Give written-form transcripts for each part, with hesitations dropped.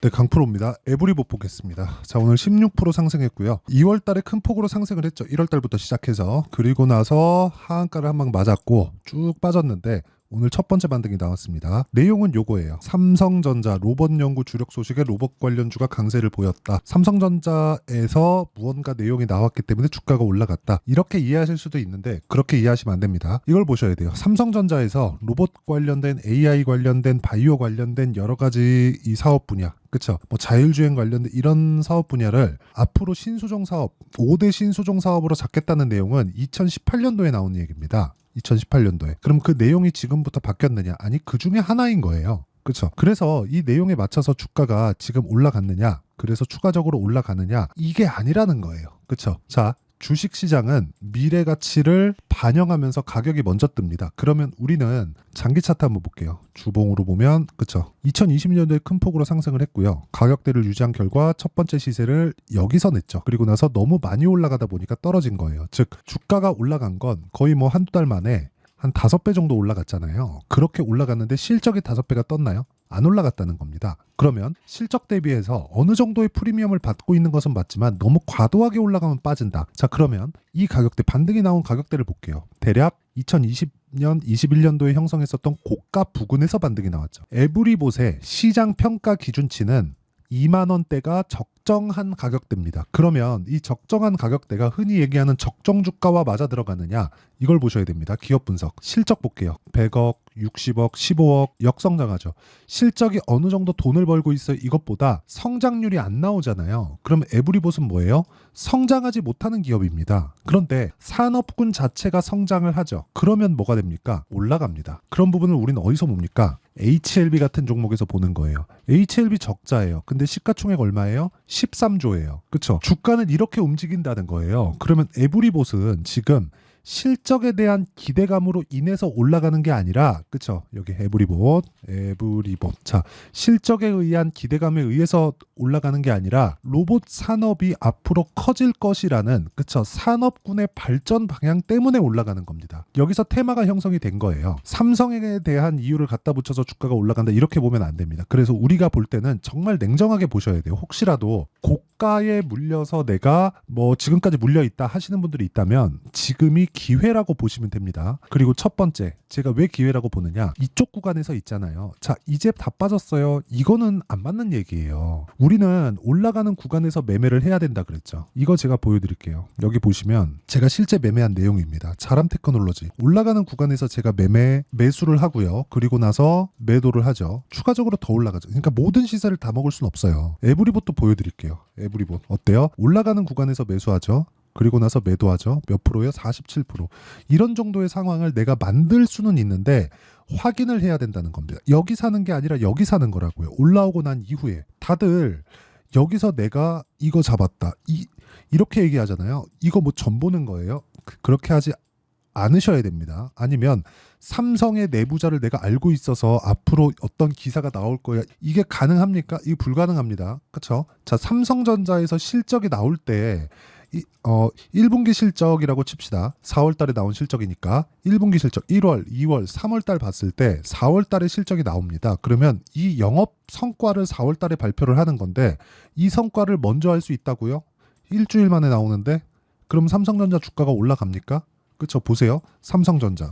네, 강프로입니다. 에브리봇 보겠습니다. 자, 오늘 16% 상승했고요. 2월 달에 큰 폭으로 상승을 했죠. 1월 달부터 시작해서. 그리고 나서 하한가를 한 방 맞았고 쭉 빠졌는데 오늘 첫 번째 반등이 나왔습니다. 내용은 요거예요. 삼성전자 로봇 연구 주력 소식에 로봇 관련주가 강세를 보였다. 삼성전자에서 무언가 내용이 나왔기 때문에 주가가 올라갔다. 이렇게 이해하실 수도 있는데 그렇게 이해하시면 안 됩니다. 이걸 보셔야 돼요. 삼성전자에서 로봇 관련된 AI 관련된 바이오 관련된 여러 가지 이 사업 분야, 그쵸? 뭐 자율주행 관련된 이런 사업 분야를 앞으로 신수종 사업, 5대 신수종 사업으로 잡겠다는 내용은 2018년도에 나온 얘기입니다. 2018년도에. 그럼 그 내용이 지금부터 바뀌었느냐? 아니, 그 중에 하나인 거예요. 그렇죠? 그래서 이 내용에 맞춰서 주가가 지금 올라갔느냐? 그래서 추가적으로 올라가느냐? 이게 아니라는 거예요. 그렇죠? 자, 주식시장은 미래 가치를 반영하면서 가격이 먼저 뜹니다. 그러면 우리는 장기 차트 한번 볼게요. 주봉으로 보면 그쵸? 2020년도에 큰 폭으로 상승을 했고요. 가격대를 유지한 결과 첫 번째 시세를 여기서 냈죠. 그리고 나서 너무 많이 올라가다 보니까 떨어진 거예요. 즉 주가가 올라간 건 거의 뭐 한두 달 만에 한 5배 정도 올라갔잖아요. 그렇게 올라갔는데 실적이 5배가 떴나요? 안 올라갔다는 겁니다. 그러면 실적 대비해서 어느 정도의 프리미엄을 받고 있는 것은 맞지만 너무 과도하게 올라가면 빠진다. 자, 그러면 이 가격대, 반등이 나온 가격대를 볼게요. 대략 2020년, 21년도에 형성했었던 고가 부근에서 반등이 나왔죠. 에브리봇의 시장 평가 기준치는 2만 원대가 적정한 가격대입니다. 그러면 이 적정한 가격대가 흔히 얘기하는 적정 주가와 맞아 들어가느냐, 이걸 보셔야 됩니다. 기업 분석. 실적 볼게요. 100억, 60억, 15억 역성장하죠. 실적이 어느 정도 돈을 벌고 있어요. 이것보다 성장률이 안 나오잖아요. 그럼 에브리봇은 뭐예요? 성장하지 못하는 기업입니다. 그런데 산업군 자체가 성장을 하죠. 그러면 뭐가 됩니까? 올라갑니다. 그런 부분을 우리는 어디서 봅니까? HLB 같은 종목에서 보는 거예요. HLB 적자예요. 근데 시가총액 얼마예요? 13조예요. 그쵸? 주가는 이렇게 움직인다는 거예요. 그러면 에브리봇은 지금 실적에 대한 기대감으로 인해서 올라가는 게 아니라, 그쵸? 여기 에브리봇. 자, 실적에 의한 기대감에 의해서 올라가는 게 아니라 로봇 산업이 앞으로 커질 것이라는, 그쵸? 산업군의 발전 방향 때문에 올라가는 겁니다. 여기서 테마가 형성이 된 거예요. 삼성에 대한 이유를 갖다 붙여서 주가가 올라간다, 이렇게 보면 안 됩니다. 그래서 우리가 볼 때는 정말 냉정하게 보셔야 돼요. 혹시라도 고가에 물려서 내가 뭐 지금까지 물려있다 하시는 분들이 있다면 지금이 기회라고 보시면 됩니다. 그리고 첫 번째, 제가 왜 기회라고 보느냐, 이쪽 구간에서 있잖아요. 자, 이제 다 빠졌어요. 이거는 안 맞는 얘기예요. 우리는 올라가는 구간에서 매매를 해야 된다 그랬죠. 이거 제가 보여드릴게요. 여기 보시면 제가 실제 매매한 내용입니다. 자람 테크놀로지. 올라가는 구간에서 제가 매수를 하고요. 그리고 나서 매도를 하죠. 추가적으로 더 올라가죠. 그러니까 모든 시세를 다 먹을 수는 없어요. 에브리봇도 보여드릴게요. 에브리봇 어때요? 올라가는 구간에서 매수하죠. 그리고 나서 매도하죠. 몇 프로요? 47%. 이런 정도의 상황을 내가 만들 수는 있는데 확인을 해야 된다는 겁니다. 여기 사는 게 아니라 여기 사는 거라고요. 올라오고 난 이후에. 다들 여기서 내가 이거 잡았다, 이렇게 얘기하잖아요. 이거 뭐 전 보는 거예요? 그렇게 하지 않으셔야 됩니다. 아니면 삼성의 내부자를 내가 알고 있어서 앞으로 어떤 기사가 나올 거야, 이게 가능합니까? 이게 불가능합니다. 그렇죠? 자, 삼성전자에서 실적이 나올 때 1분기 실적이라고 칩시다. 4월 달에 나온 실적이니까 1분기 실적 1월, 2월, 3월 달 봤을 때 4월 달에 실적이 나옵니다. 그러면 이 영업 성과를 4월 달에 발표를 하는 건데 이 성과를 먼저 할 수 있다고요? 일주일 만에 나오는데 그럼 삼성전자 주가가 올라갑니까? 그쵸? 보세요. 삼성전자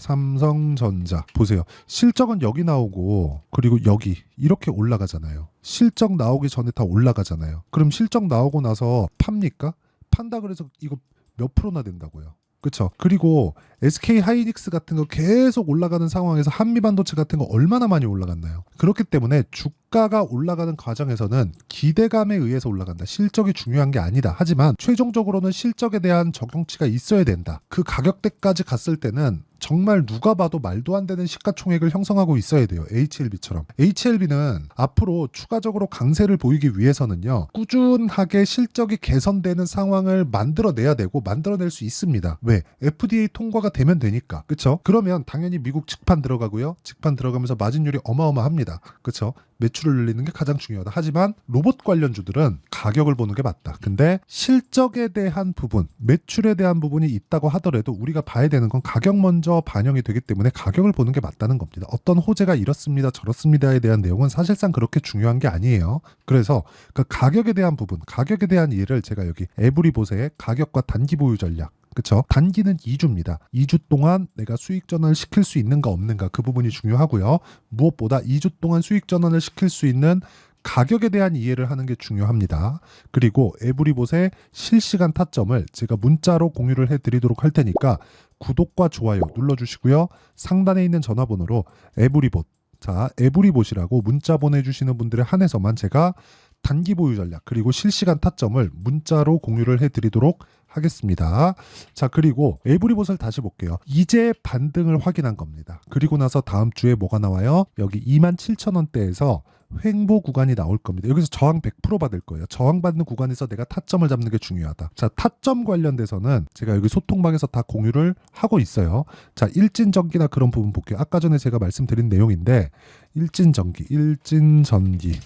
보세요. 실적은 여기 나오고 그리고 여기 이렇게 올라가잖아요. 실적 나오기 전에 다 올라가잖아요. 그럼 실적 나오고 나서 팝니까? 판다 그래서 이거 몇 프로나 된다고요. 그쵸? 그리고 SK 하이닉스 같은 거 계속 올라가는 상황에서 한미반도체 같은 거 얼마나 많이 올라갔나요? 그렇기 때문에 주가가 올라가는 과정에서는 기대감에 의해서 올라간다. 실적이 중요한 게 아니다. 하지만 최종적으로는 실적에 대한 적용치가 있어야 된다. 그 가격대까지 갔을 때는 정말 누가 봐도 말도 안 되는 시가총액을 형성하고 있어야 돼요. HLB처럼. HLB는 앞으로 추가적으로 강세를 보이기 위해서는요, 꾸준하게 실적이 개선되는 상황을 만들어내야 되고 만들어낼 수 있습니다. 왜? FDA 통과가 되면 되니까. 그쵸? 그러면 당연히 미국 직판 들어가고요. 직판 들어가면서 마진율이 어마어마합니다. 그쵸? 매출을 늘리는 게 가장 중요하다. 하지만 로봇 관련주들은 가격을 보는 게 맞다. 근데 실적에 대한 부분, 매출에 대한 부분이 있다고 하더라도 우리가 봐야 되는 건 가격 먼저 반영이 되기 때문에 가격을 보는 게 맞다는 겁니다. 어떤 호재가 이렇습니다, 저렇습니다에 대한 내용은 사실상 그렇게 중요한 게 아니에요. 그래서 그 가격에 대한 부분, 가격에 대한 이해를 제가 여기 에브리봇의 가격과 단기 보유 전략, 그쵸? 단기는 2주입니다. 2주 동안 내가 수익 전환을 시킬 수 있는가 없는가, 그 부분이 중요하고요. 무엇보다 2주 동안 수익 전환을 시킬 수 있는 가격에 대한 이해를 하는 게 중요합니다. 그리고 에브리봇의 실시간 타점을 제가 문자로 공유를 해드리도록 할 테니까 구독과 좋아요 눌러주시고요. 상단에 있는 전화번호로 에브리봇, 자, 에브리봇이라고 문자 보내주시는 분들에 한해서만 제가 단기 보유 전략 그리고 실시간 타점을 문자로 공유를 해드리도록 하겠습니다. 자, 그리고 에브리봇을 다시 볼게요. 이제 반등을 확인한 겁니다. 그리고 나서 다음 주에 뭐가 나와요? 여기 27,000원대에서 횡보 구간이 나올 겁니다. 여기서 저항 100% 받을 거예요. 저항받는 구간에서 내가 타점을 잡는 게 중요하다. 자, 타점 관련돼서는 제가 여기 소통방에서 다 공유를 하고 있어요. 자, 일진전기나 그런 부분 볼게요. 아까 전에 제가 말씀드린 내용인데 일진전기.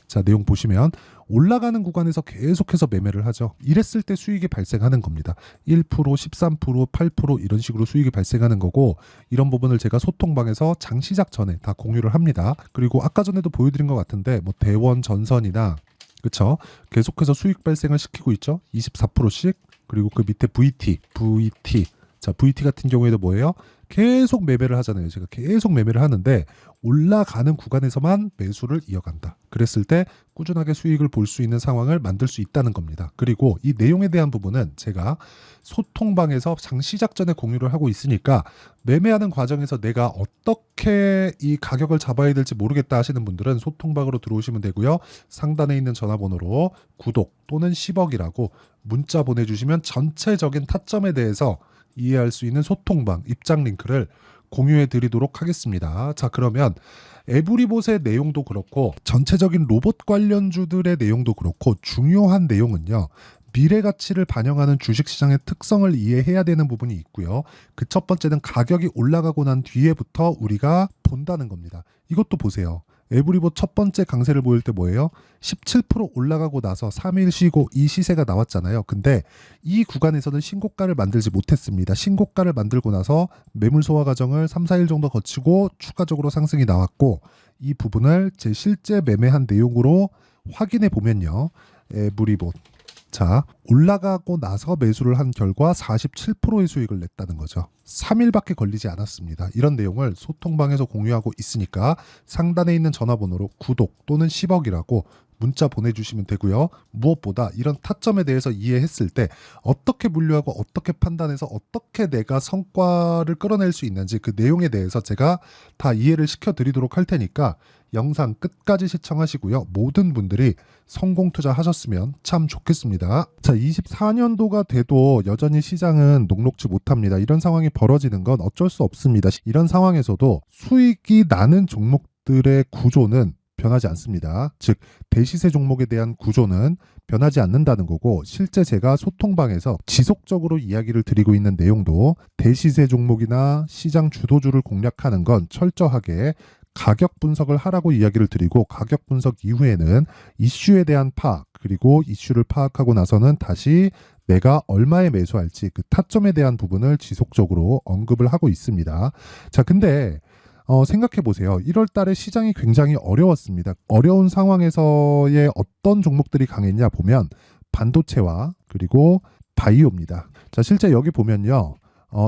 자, 내용 보시면 올라가는 구간에서 계속해서 매매를 하죠. 이랬을 때 수익이 발생하는 겁니다. 1%, 13%, 8% 이런 식으로 수익이 발생하는 거고, 이런 부분을 제가 소통방에서 장 시작 전에 다 공유를 합니다. 그리고 아까 전에도 보여드린 것 같은데 뭐 대원, 전선이나 그쵸? 계속해서 수익 발생을 시키고 있죠. 24%씩. 그리고 그 밑에 VT. 자, VT 같은 경우에도 뭐예요? 계속 매매를 하잖아요. 제가 계속 매매를 하는데 올라가는 구간에서만 매수를 이어간다. 그랬을 때 꾸준하게 수익을 볼 수 있는 상황을 만들 수 있다는 겁니다. 그리고 이 내용에 대한 부분은 제가 소통방에서 장 시작 전에 공유를 하고 있으니까 매매하는 과정에서 내가 어떻게 이 가격을 잡아야 될지 모르겠다 하시는 분들은 소통방으로 들어오시면 되고요. 상단에 있는 전화번호로 구독 또는 10억이라고 문자 보내주시면 전체적인 타점에 대해서 이해할 수 있는 소통방 입장 링크를 공유해 드리도록 하겠습니다. 자, 그러면 에브리봇의 내용도 그렇고 전체적인 로봇 관련주들의 내용도 그렇고 중요한 내용은요. 미래 가치를 반영하는 주식시장의 특성을 이해해야 되는 부분이 있고요. 그 첫 번째는 가격이 올라가고 난 뒤에부터 우리가 본다는 겁니다. 이것도 보세요. 에브리봇 첫 번째 강세를 보일 때 뭐예요? 17% 올라가고 나서 3일 쉬고 이 시세가 나왔잖아요. 근데 이 구간에서는 신고가를 만들지 못했습니다. 신고가를 만들고 나서 매물 소화 과정을 3, 4일 정도 거치고 추가적으로 상승이 나왔고, 이 부분을 제 실제 매매한 내용으로 확인해 보면요. 에브리봇. 자, 올라가고 나서 매수를 한 결과 47%의 수익을 냈다는 거죠. 3일밖에 걸리지 않았습니다. 이런 내용을 소통방에서 공유하고 있으니까 상단에 있는 전화번호로 구독 또는 10억이라고 문자 보내주시면 되고요. 무엇보다 이런 타점에 대해서 이해했을 때 어떻게 분류하고 어떻게 판단해서 어떻게 내가 성과를 끌어낼 수 있는지 그 내용에 대해서 제가 다 이해를 시켜드리도록 할 테니까 영상 끝까지 시청하시고요. 모든 분들이 성공 투자하셨으면 참 좋겠습니다. 자, 24년도가 돼도 여전히 시장은 녹록지 못합니다. 이런 상황이 벌어지는 건 어쩔 수 없습니다. 이런 상황에서도 수익이 나는 종목들의 구조는 변하지 않습니다. 즉 대시세 종목에 대한 구조는 변하지 않는다는 거고, 실제 제가 소통방에서 지속적으로 이야기를 드리고 있는 내용도 대시세 종목이나 시장 주도주를 공략하는 건 철저하게 가격 분석을 하라고 이야기를 드리고, 가격 분석 이후에는 이슈에 대한 파악, 그리고 이슈를 파악하고 나서는 다시 내가 얼마에 매수할지 그 타점에 대한 부분을 지속적으로 언급을 하고 있습니다. 자, 근데 생각해 보세요. 1월 달에 시장이 굉장히 어려웠습니다. 어려운 상황에서의 어떤 종목들이 강했냐 보면 반도체와 그리고 바이오입니다. 자, 실제 여기 보면요.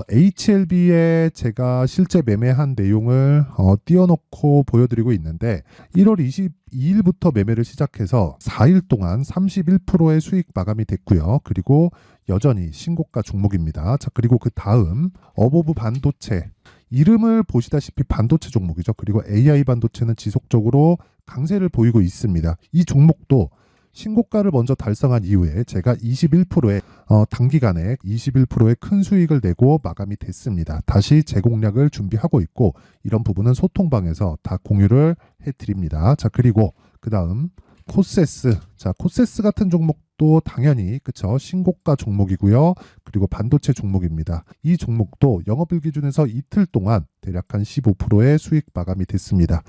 HLB에 제가 실제 매매한 내용을 띄워놓고 보여드리고 있는데 1월 22일부터 매매를 시작해서 4일 동안 31%의 수익 마감이 됐고요. 그리고 여전히 신고가 종목입니다. 자, 그리고 그 다음 어보브 반도체, 이름을 보시다시피 반도체 종목이죠. 그리고 AI 반도체는 지속적으로 강세를 보이고 있습니다. 이 종목도 신고가를 먼저 달성한 이후에 제가 21%의 단기간에 21%의 큰 수익을 내고 마감이 됐습니다. 다시 재공략을 준비하고 있고, 이런 부분은 소통방에서 다 공유를 해드립니다. 자, 그리고 그 다음 코세스. 자, 코세스 같은 종목 종목도 당연히 그쵸 신고가 종목이고요. 그리고 반도체 종목입니다. 이 종목도 영업일 기준에서 이틀 동안 대략 한 15%의 수익 마감이 됐습니다.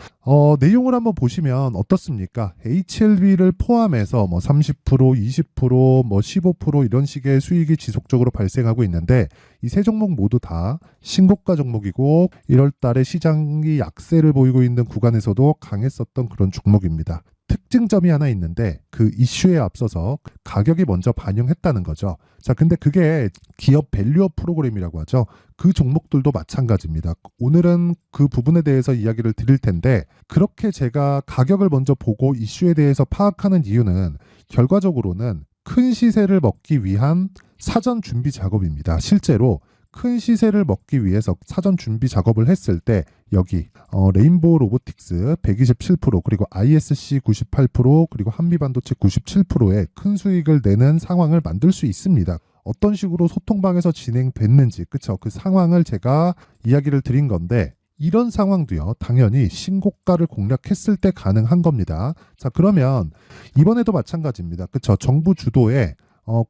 내용을 한번 보시면 어떻습니까? HLB를 포함해서 뭐 30%, 20%, 뭐 15% 이런 식의 수익이 지속적으로 발생하고 있는데 이 세 종목 모두 다 신고가 종목이고 1월 달에 시장이 약세를 보이고 있는 구간에서도 강했었던 그런 종목입니다. 특징점이 하나 있는데 그 이슈에 앞서서 가격이 먼저 반영했다는 거죠. 자, 근데 그게 기업 밸류업 프로그램이라고 하죠. 그 종목들도 마찬가지입니다. 오늘은 그 부분에 대해서 이야기를 드릴 텐데 그렇게 제가 가격을 먼저 보고 이슈에 대해서 파악하는 이유는 결과적으로는 큰 시세를 먹기 위한 사전 준비 작업입니다. 실제로 큰 시세를 먹기 위해서 사전 준비 작업을 했을 때 여기 레인보우 로보틱스 127% 그리고 ISC 98% 그리고 한미반도체 97%의 큰 수익을 내는 상황을 만들 수 있습니다. 어떤 식으로 소통방에서 진행됐는지 그쵸? 그 상황을 제가 이야기를 드린 건데 이런 상황도요 당연히 신고가를 공략했을 때 가능한 겁니다. 자, 그러면 이번에도 마찬가지입니다. 그쵸? 정부 주도의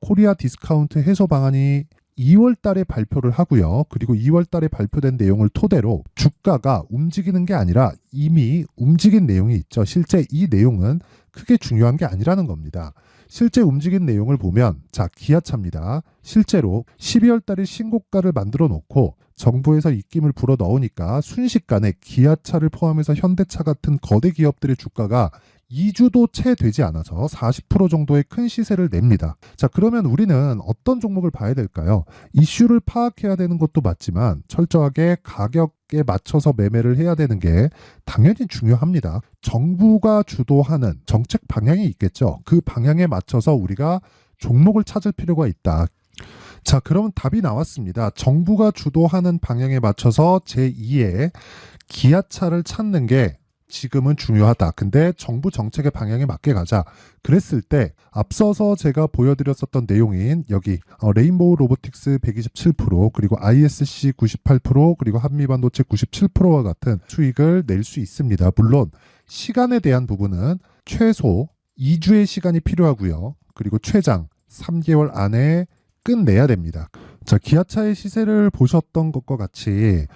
코리아 디스카운트 해소 방안이 2월 달에 발표를 하고요. 그리고 2월 달에 발표된 내용을 토대로 주가가 움직이는 게 아니라 이미 움직인 내용이 있죠. 실제 이 내용은 크게 중요한 게 아니라는 겁니다. 실제 움직인 내용을 보면 자, 기아차입니다. 실제로 12월 달에 신고가를 만들어 놓고 정부에서 입김을 불어 넣으니까 순식간에 기아차를 포함해서 현대차 같은 거대 기업들의 주가가 2주도 채 되지 않아서 40% 정도의 큰 시세를 냅니다. 자, 그러면 우리는 어떤 종목을 봐야 될까요? 이슈를 파악해야 되는 것도 맞지만 철저하게 가격에 맞춰서 매매를 해야 되는 게 당연히 중요합니다. 정부가 주도하는 정책 방향이 있겠죠. 그 방향에 맞춰서 우리가 종목을 찾을 필요가 있다. 자, 그러면 답이 나왔습니다. 정부가 주도하는 방향에 맞춰서 제2의 기아차를 찾는 게 지금은 중요하다. 근데 정부 정책의 방향에 맞게 가자. 그랬을 때 앞서서 제가 보여드렸었던 내용인 여기 레인보우 로보틱스 127% 그리고 ISC 98% 그리고 한미반도체 97%와 같은 수익을 낼 수 있습니다. 물론 시간에 대한 부분은 최소 2주의 시간이 필요하고요. 그리고 최장 3개월 안에 끝내야 됩니다. 자, 기아차의 시세를 보셨던 것과 같이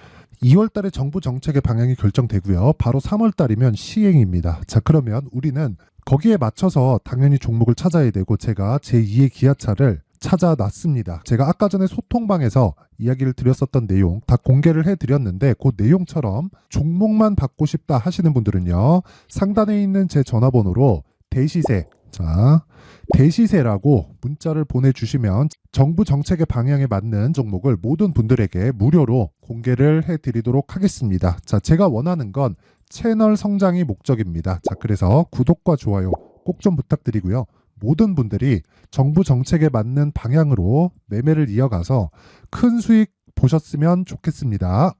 2월 달에 정부 정책의 방향이 결정되고요. 바로 3월 달이면 시행입니다. 자, 그러면 우리는 거기에 맞춰서 당연히 종목을 찾아야 되고 제가 제2의 기아차를 찾아놨습니다. 제가 아까 전에 소통방에서 이야기를 드렸었던 내용 다 공개를 해드렸는데 그 내용처럼 종목만 받고 싶다 하시는 분들은요. 상단에 있는 제 전화번호로 대시세 자, 대시세라고 문자를 보내주시면 정부 정책의 방향에 맞는 종목을 모든 분들에게 무료로 공개를 해드리도록 하겠습니다. 자, 제가 원하는 건 채널 성장이 목적입니다. 자, 그래서 구독과 좋아요 꼭 좀 부탁드리고요. 모든 분들이 정부 정책에 맞는 방향으로 매매를 이어가서 큰 수익 보셨으면 좋겠습니다.